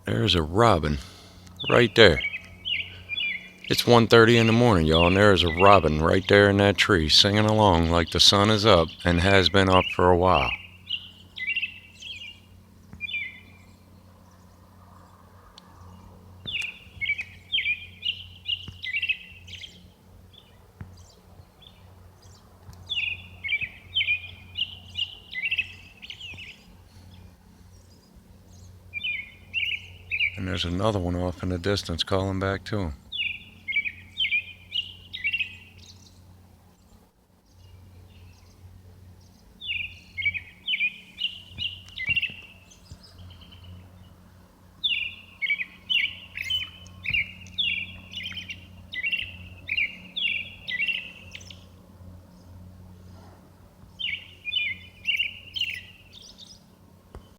There's a robin right there. It's 1:30 in the morning, y'all, and there is a robin right there in that tree singing along like the sun is up and has been up for a while. And there's another one off in the distance calling back to him.